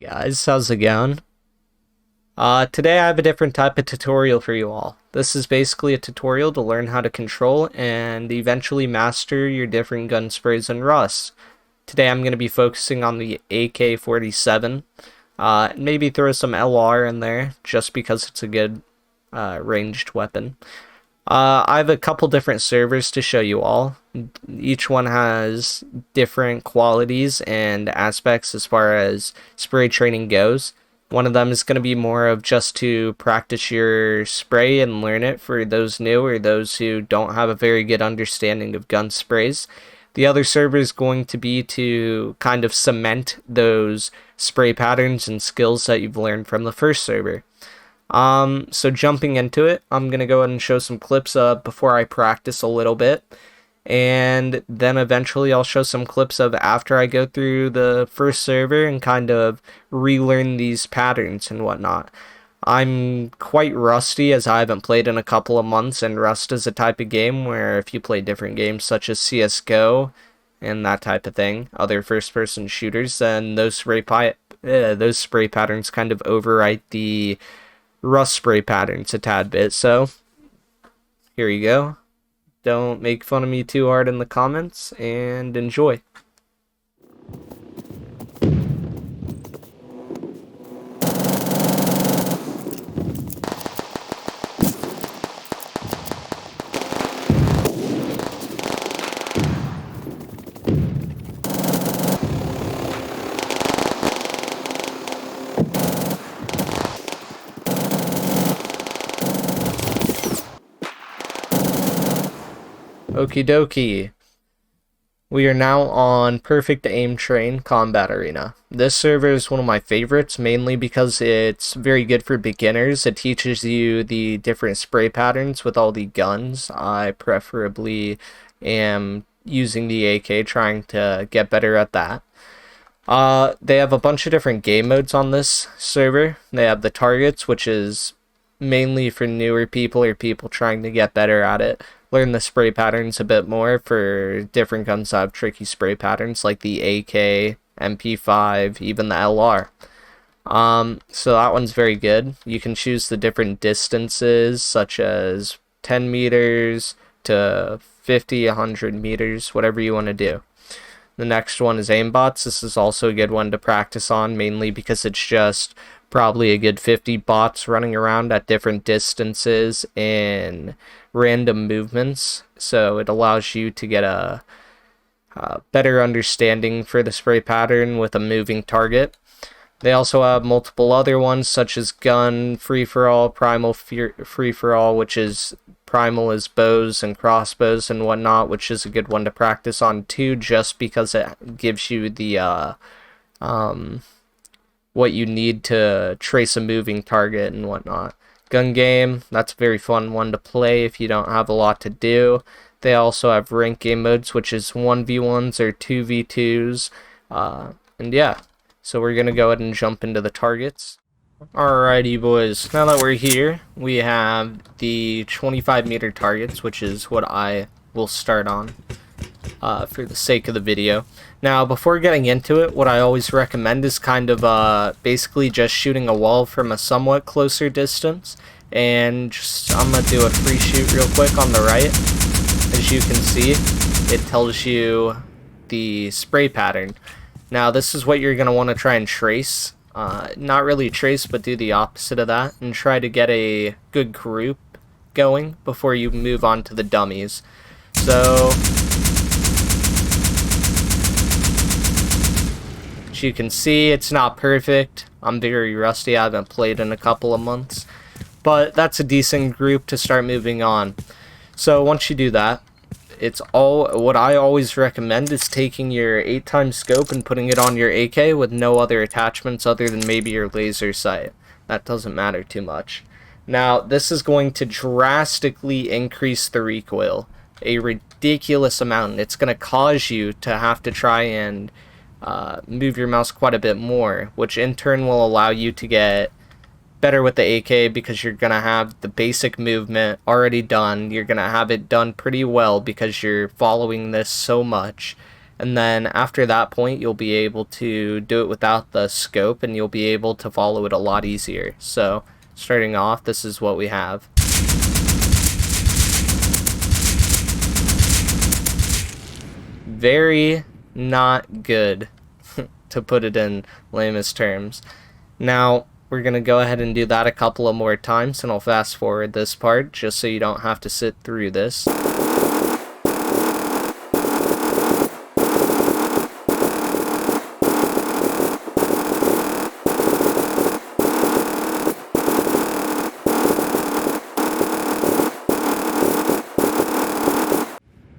Guys, how's it going? Today I have a different type of tutorial for you all. This is basically a tutorial to learn how to control and eventually master your different gun sprays in Rust. Today I'm going to be focusing on the AK-47. Maybe throw some LR in there just because it's a good ranged weapon. I have a couple different servers to show you all. Each one has different qualities and aspects as far as spray training goes. One of them is going to be more of just to practice your spray and learn it for those new or those who don't have a very good understanding of gun sprays. The other server is going to be to kind of cement those spray patterns and skills that you've learned from the first server. So jumping into it, I'm gonna go ahead and show some clips before I practice a little bit, and then eventually I'll show some clips of after I go through the first server and kind of relearn these patterns and whatnot. I'm quite rusty as I haven't played in a couple of months, and Rust is a type of game where if you play different games such as CSGO and that type of thing, other first-person shooters, then those spray patterns kind of overwrite the Rust spray patterns a tad bit. So here you go. Don't make fun of me too hard in the comments and enjoy. Okie dokie. We are now on Perfect Aim Train Combat Arena. This server is one of my favorites, mainly because it's very good for beginners. It teaches you the different spray patterns with all the guns. I preferably am using the AK, trying to get better at that. They have a bunch of different game modes on this server. They have the targets, which is mainly for newer people or people trying to get better at it. Learn the spray patterns a bit more for different guns that have tricky spray patterns like the AK, MP5, even the LR. So that one's very good. You can choose the different distances such as 10 meters to 50, 100 meters, whatever you want to do. The next one is aimbots. This is also a good one to practice on, mainly because it's just probably a good 50 bots running around at different distances in random movements. So it allows you to get a better understanding for the spray pattern with a moving target. They also have multiple other ones such as gun free-for-all, primal free-for-all, which is primal is bows and crossbows and whatnot, which is a good one to practice on too, just because it gives you the what you need to trace a moving target and whatnot. Gun game, that's a very fun one to play if you don't have a lot to do. They also have rank game modes, which is 1v1s or 2v2s, and yeah. So we're going to go ahead and jump into the targets. Alrighty boys, now that we're here, we have the 25 meter targets, which is what I will start on for the sake of the video. Now before getting into it, what I always recommend is kind of basically just shooting a wall from a somewhat closer distance, and I'm going to do a free shoot real quick on the right. As you can see, it tells you the spray pattern. Now this is what you're going to want to try and trace. Not really trace, but do the opposite of that and try to get a good group going before you move on to the dummies. So, as you can see, it's not perfect. I'm very rusty. I haven't played in a couple of months, but that's a decent group to start moving on. So once you do that, what I always recommend is taking your 8x scope and putting it on your AK with no other attachments other than maybe your laser sight. That doesn't matter too much. Now, this is going to drastically increase the recoil, a ridiculous amount. It's going to cause you to have to try and move your mouse quite a bit more, which in turn will allow you to get better with the AK because you're going to have the basic movement already done. You're going to have it done pretty well because you're following this so much. And then after that point, you'll be able to do it without the scope, and you'll be able to follow it a lot easier. So starting off, this is what we have. Very not good, to put it in lamest terms. Now, we're going to go ahead and do that a couple of more times, and I'll fast forward this part just so you don't have to sit through this.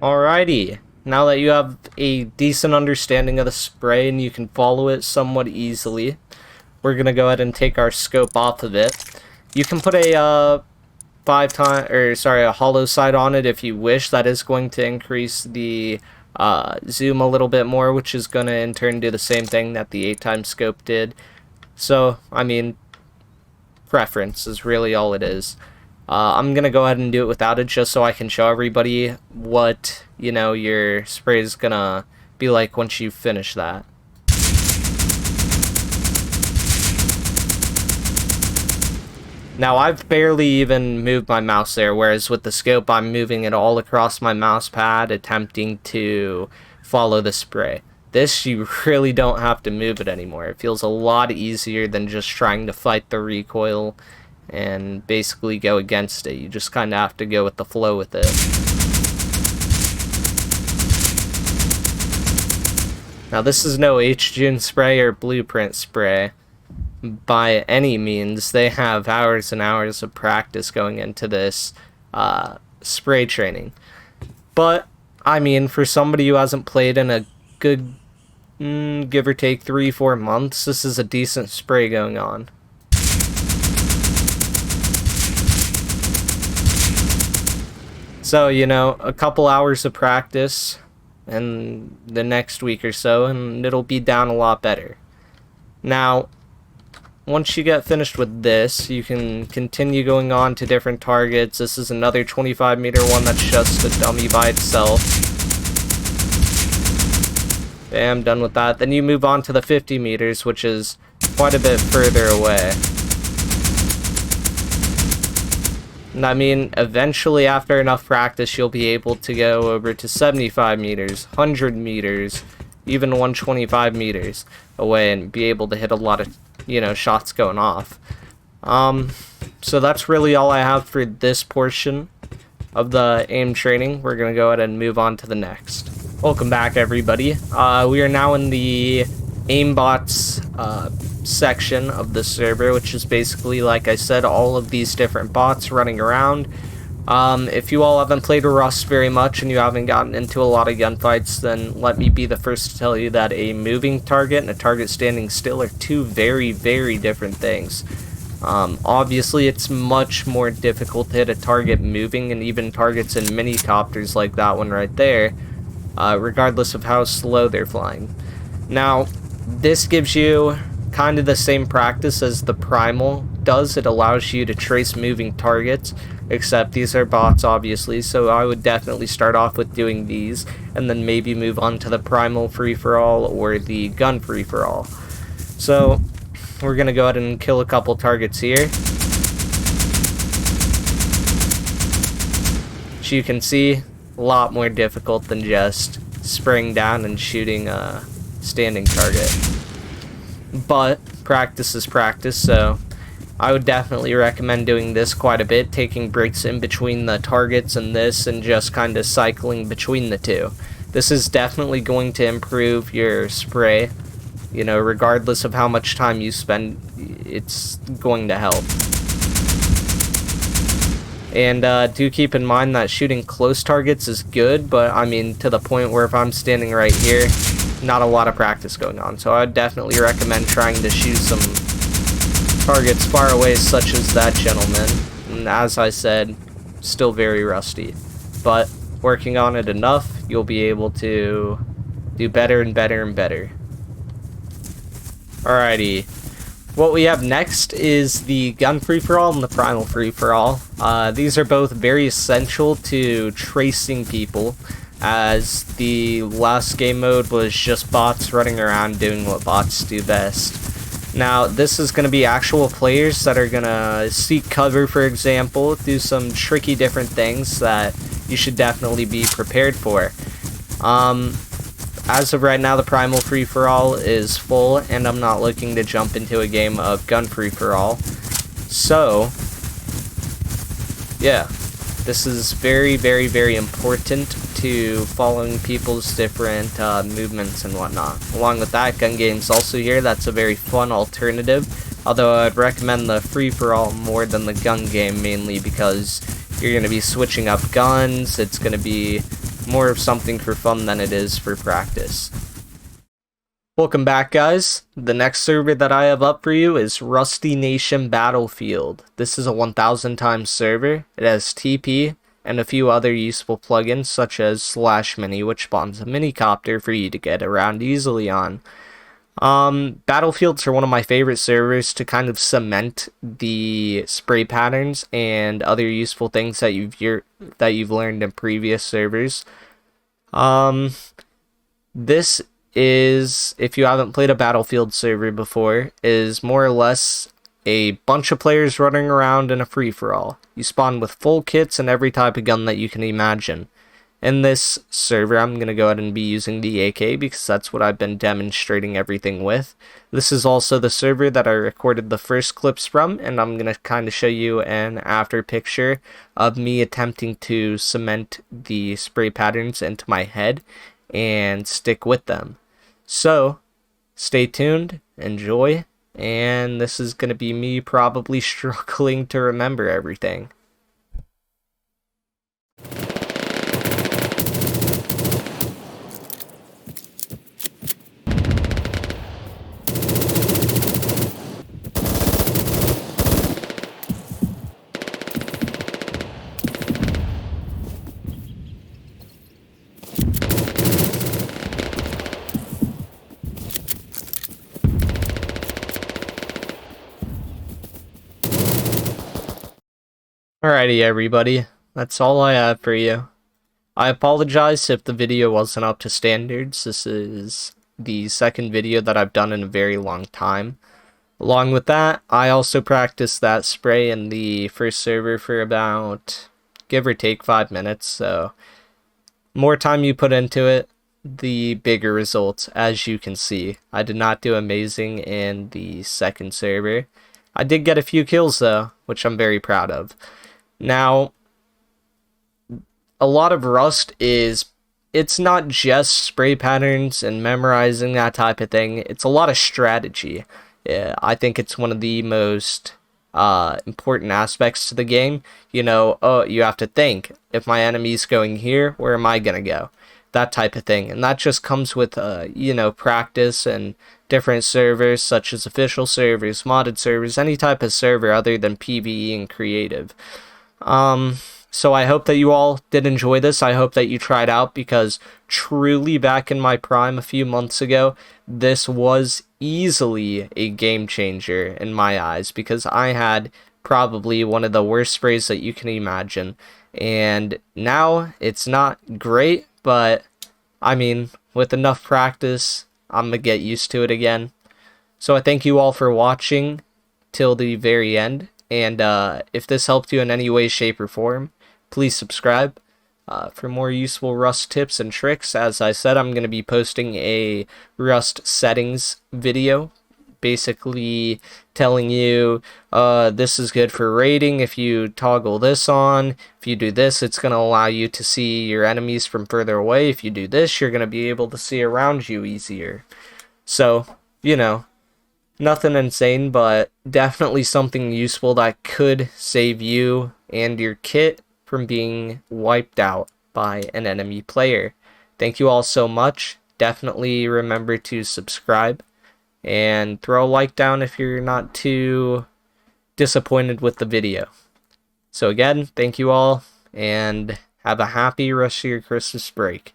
Alrighty, now that you have a decent understanding of the spray and you can follow it somewhat easily, we're going to go ahead and take our scope off of it. You can put a a hollow side on it if you wish. That is going to increase the zoom a little bit more, which is going to in turn do the same thing that the 8x scope did. So, I mean, preference is really all it is. I'm going to go ahead and do it without it just so I can show everybody what, you know, your spray is going to be like once you finish that. Now, I've barely even moved my mouse there, whereas with the scope, I'm moving it all across my mouse pad, attempting to follow the spray. This, you really don't have to move it anymore. It feels a lot easier than just trying to fight the recoil and basically go against it. You just kind of have to go with the flow with it. Now, this is no H-June spray or blueprint spray by any means. They have hours and hours of practice going into this spray training. But, I mean, for somebody who hasn't played in a good, give or take 3-4 months, this is a decent spray going on. So, you know, a couple hours of practice and the next week or so, and it'll be down a lot better. Now, once you get finished with this, you can continue going on to different targets. This is another 25-meter one that's just a dummy by itself. Bam, done with that. Then you move on to the 50 meters, which is quite a bit further away. And I mean, eventually after enough practice, you'll be able to go over to 75 meters, 100 meters, even 125 meters away and be able to hit a lot of, you know, shots going off. So that's really all I have for this portion of the aim training. We're going to go ahead and move on to the next. Welcome back, everybody. We are now in the aimbots section of the server, which is basically, like I said, all of these different bots running around. If you all haven't played Rust very much and you haven't gotten into a lot of gunfights, then let me be the first to tell you that a moving target and a target standing still are two very, very different things. Obviously, it's much more difficult to hit a target moving, and even targets in mini-copters like that one right there, regardless of how slow they're flying. Now, this gives you kind of the same practice as the Primal does. It allows you to trace moving targets, except these are bots, obviously, so I would definitely start off with doing these, and then maybe move on to the Primal free-for-all or the gun free-for-all. So, we're going to go ahead and kill a couple targets here. Which you can see, a lot more difficult than just spraying down and shooting a standing target. But practice is practice, so I would definitely recommend doing this quite a bit, taking breaks in between the targets and this, and just kind of cycling between the two. This is definitely going to improve your spray. You know, regardless of how much time you spend, it's going to help. And do keep in mind that shooting close targets is good, but I mean, to the point where if I'm standing right here, not a lot of practice going on. So I'd definitely recommend trying to shoot some targets far away, such as that gentleman. And as I said, still very rusty. But working on it enough, you'll be able to do better and better and better. Alrighty. What we have next is the gun free-for-all and the primal free-for-all. These are both very essential to tracing people, as the last game mode was just bots running around doing what bots do best. Now, this is going to be actual players that are going to seek cover, for example, do some tricky different things that you should definitely be prepared for. As of right now, the Primal Free-for-All is full, and I'm not looking to jump into a game of Gun Free-for-All. So, yeah, this is very, very, very important to following people's different movements and whatnot. Along with that, gun games also here. That's a very fun alternative, although I'd recommend the free-for-all more than the gun game, mainly because you're going to be switching up guns. It's going to be more of something for fun than it is for practice. Welcome back, guys. The next server that I have up for you is Rusty Nation Battlefield. This is a 1000 times server. It has TP and a few other useful plugins such as /mini, which spawns a minicopter for you to get around easily on. Battlefields are one of my favorite servers to kind of cement the spray patterns and other useful things that you've learned in previous servers. This is, if you haven't played a Battlefield server before, is more or less a bunch of players running around in a free-for-all. You spawn with full kits and every type of gun that you can imagine. In this server, I'm going to go ahead and be using the AK because that's what I've been demonstrating everything with. This is also the server that I recorded the first clips from, and I'm going to kind of show you an after picture of me attempting to cement the spray patterns into my head and stick with them. So, stay tuned, enjoy, and this is going to be me probably struggling to remember everything. Alrighty, everybody, that's all I have for you. I apologize if the video wasn't up to standards. This is the second video that I've done in a very long time. Along with that, I also practiced that spray in the first server for about, give or take, 5 minutes, so more time you put into it, the bigger results, as you can see. I did not do amazing in the second server. I did get a few kills though, which I'm very proud of. Now, a lot of Rust is, it's not just spray patterns and memorizing that type of thing. It's a lot of strategy. Yeah, I think it's one of the most important aspects to the game. You know, oh, you have to think, if my enemy's going here, where am I going to go? That type of thing. And that just comes with, you know, practice and different servers, such as official servers, modded servers, any type of server other than PvE and creative. So I hope that you all did enjoy this. I hope that you tried out, because truly back in my prime a few months ago, this was easily a game changer in my eyes, because I had probably one of the worst sprays that you can imagine. And now it's not great, but I mean, with enough practice, I'm gonna get used to it again. So I thank you all for watching till the very end. And if this helped you in any way, shape, or form, please subscribe for more useful Rust tips and tricks. As I said, I'm going to be posting a Rust settings video, basically telling you this is good for raiding. If you toggle this on, if you do this, it's going to allow you to see your enemies from further away. If you do this, you're going to be able to see around you easier. So, you know, nothing insane, but definitely something useful that could save you and your kit from being wiped out by an enemy player. Thank you all so much. Definitely remember to subscribe and throw a like down if you're not too disappointed with the video. So again, thank you all, and have a happy rest of your Christmas break.